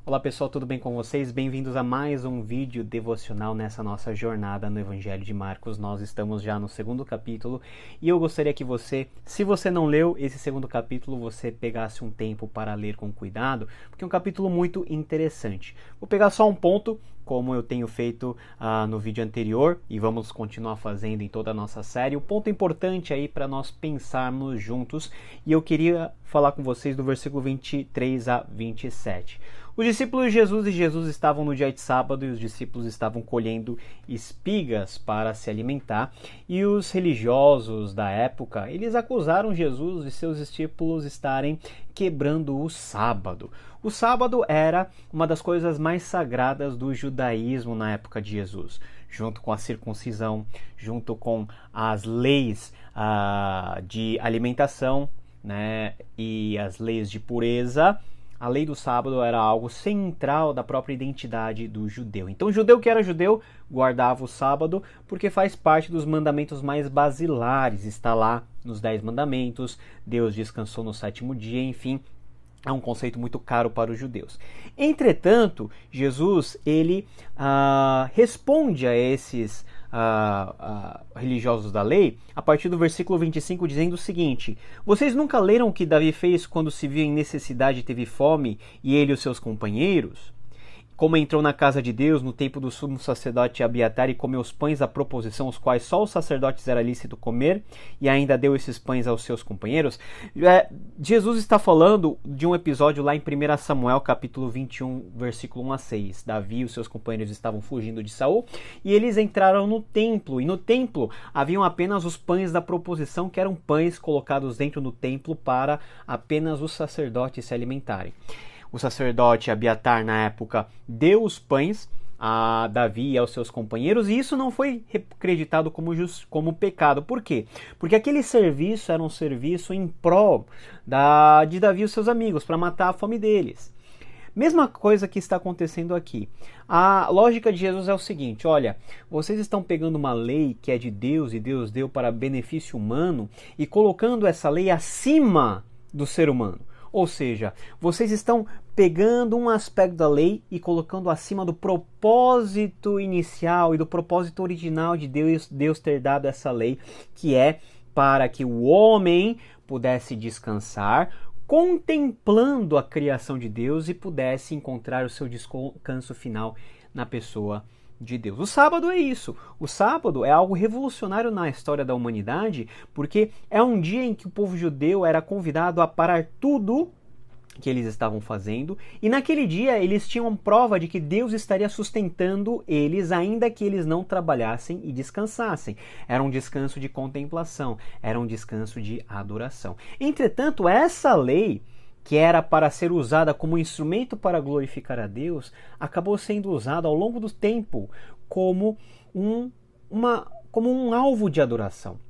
Olá pessoal, tudo bem com vocês? Bem-vindos a mais um vídeo devocional nessa nossa jornada no Evangelho de Marcos. Nós estamos já no segundo capítulo e eu gostaria que você, se você não leu esse segundo capítulo, você pegasse um tempo para ler com cuidado, porque é um capítulo muito interessante. Vou pegar só um ponto, como eu tenho feito no vídeo anterior e vamos continuar fazendo em toda a nossa série. Um ponto importante aí para nós pensarmos juntos e eu queria falar com vocês do versículo 23 a 27. Os discípulos de Jesus estavam no dia de sábado e os discípulos estavam colhendo espigas para se alimentar e os religiosos da época, eles acusaram Jesus e seus discípulos estarem quebrando o sábado. O sábado era uma das coisas mais sagradas do judaísmo na época de Jesus, junto com a circuncisão, junto com as leis de alimentação, né, e as leis de pureza. A lei do sábado era algo central da própria identidade do judeu. Então o judeu que era judeu guardava o sábado porque faz parte dos mandamentos mais basilares. Está lá nos 10 mandamentos, Deus descansou no 7º dia, enfim. É um conceito muito caro para os judeus. Entretanto, Jesus ele responde a esses religiosos da lei a partir do versículo 25, dizendo o seguinte: vocês nunca leram o que Davi fez quando se viu em necessidade e teve fome, e ele e os seus companheiros? Como entrou na casa de Deus no tempo do sumo sacerdote Abiatar e comeu os pães da proposição, os quais só os sacerdotes era lícito comer, e ainda deu esses pães aos seus companheiros. Jesus está falando de um episódio lá em 1 Samuel, capítulo 21, versículo 1 a 6. Davi e os seus companheiros estavam fugindo de Saul, e eles entraram no templo, e no templo haviam apenas os pães da proposição, que eram pães colocados dentro do templo para apenas os sacerdotes se alimentarem. O sacerdote Abiatar, na época, deu os pães a Davi e aos seus companheiros, e isso não foi acreditado como pecado. Por quê? Porque aquele serviço era um serviço em prol de Davi e os seus amigos, para matar a fome deles. Mesma coisa que está acontecendo aqui. A lógica de Jesus é o seguinte: olha, vocês estão pegando uma lei que é de Deus e Deus deu para benefício humano e colocando essa lei acima do ser humano. Ou seja, vocês estão pegando um aspecto da lei e colocando acima do propósito inicial e do propósito original de Deus ter dado essa lei, que é para que o homem pudesse descansar, contemplando a criação de Deus e pudesse encontrar o seu descanso final na pessoa de Deus. O sábado é isso. O sábado é algo revolucionário na história da humanidade, porque é um dia em que o povo judeu era convidado a parar tudo que eles estavam fazendo, e naquele dia eles tinham prova de que Deus estaria sustentando eles, ainda que eles não trabalhassem e descansassem. Era um descanso de contemplação, era um descanso de adoração. Entretanto, essa lei, que era para ser usada como instrumento para glorificar a Deus, acabou sendo usada ao longo do tempo como um alvo de adoração,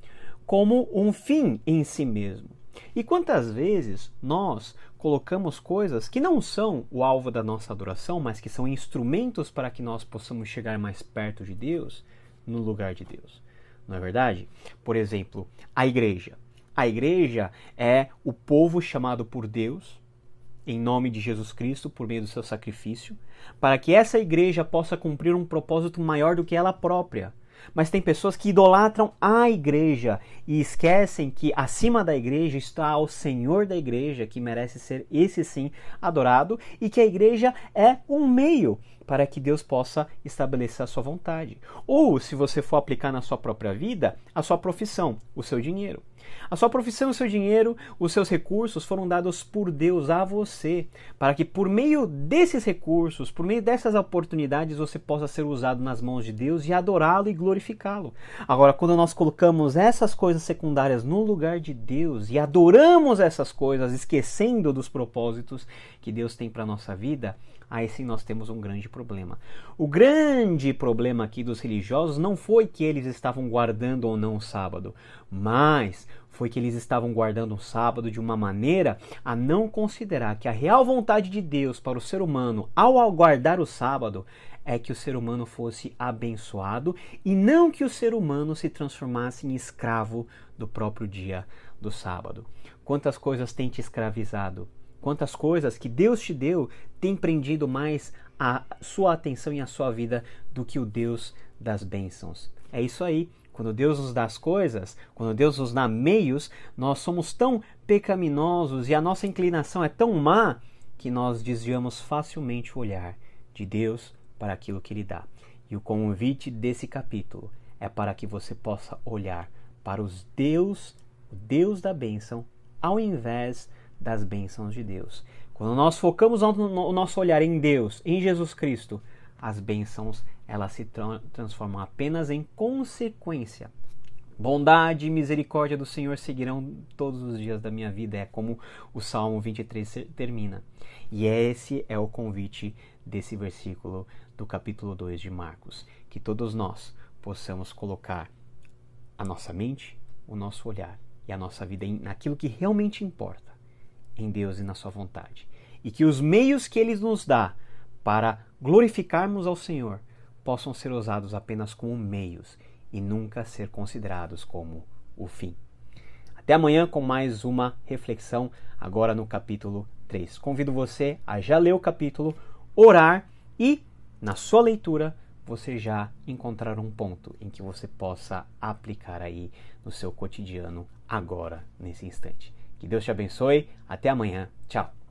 como um fim em si mesmo. E quantas vezes nós colocamos coisas que não são o alvo da nossa adoração, mas que são instrumentos para que nós possamos chegar mais perto de Deus, no lugar de Deus? Não é verdade? Por exemplo, a igreja. A igreja é o povo chamado por Deus, em nome de Jesus Cristo, por meio do seu sacrifício, para que essa igreja possa cumprir um propósito maior do que ela própria. Mas tem pessoas que idolatram a igreja e esquecem que acima da igreja está o Senhor da igreja, que merece ser esse sim adorado, e que a igreja é um meio para que Deus possa estabelecer a sua vontade. Ou, se você for aplicar na sua própria vida, a sua profissão, o seu dinheiro. A sua profissão, o seu dinheiro, os seus recursos foram dados por Deus a você, para que por meio desses recursos, por meio dessas oportunidades, você possa ser usado nas mãos de Deus e adorá-lo e glorificá-lo. Agora, quando nós colocamos essas coisas secundárias no lugar de Deus e adoramos essas coisas, esquecendo dos propósitos que Deus tem para a nossa vida, aí sim nós temos um grande problema. O grande problema aqui dos religiosos não foi que eles estavam guardando ou não o sábado, mas foi que eles estavam guardando o sábado de uma maneira a não considerar que a real vontade de Deus para o ser humano ao guardar o sábado é que o ser humano fosse abençoado e não que o ser humano se transformasse em escravo do próprio dia do sábado. Quantas coisas tem te escravizado? quantas coisas que Deus te deu têm prendido mais a sua atenção e a sua vida do que o Deus das bênçãos. É isso aí. Quando Deus nos dá as coisas, quando Deus nos dá meios, nós somos tão pecaminosos e a nossa inclinação é tão má que nós desviamos facilmente o olhar de Deus para aquilo que Ele dá. E o convite desse capítulo é para que você possa olhar para o Deus da bênção, ao invés das bênçãos de Deus. Quando nós focamos o nosso olhar em Deus, em Jesus Cristo, as bênçãos elas se transformam apenas em consequência. Bondade e misericórdia do Senhor seguirão todos os dias da minha vida. É como o Salmo 23 termina. E esse é o convite desse versículo do capítulo 2 de Marcos. Que todos nós possamos colocar a nossa mente, o nosso olhar e a nossa vida naquilo que realmente importa, em Deus e na sua vontade. E que os meios que Ele nos dá para glorificarmos ao Senhor possam ser usados apenas como meios e nunca ser considerados como o fim. Até amanhã com mais uma reflexão, agora no capítulo 3. Convido você a já ler o capítulo, orar e, na sua leitura, você já encontrar um ponto em que você possa aplicar aí no seu cotidiano agora, nesse instante. Que Deus te abençoe. Até amanhã. Tchau.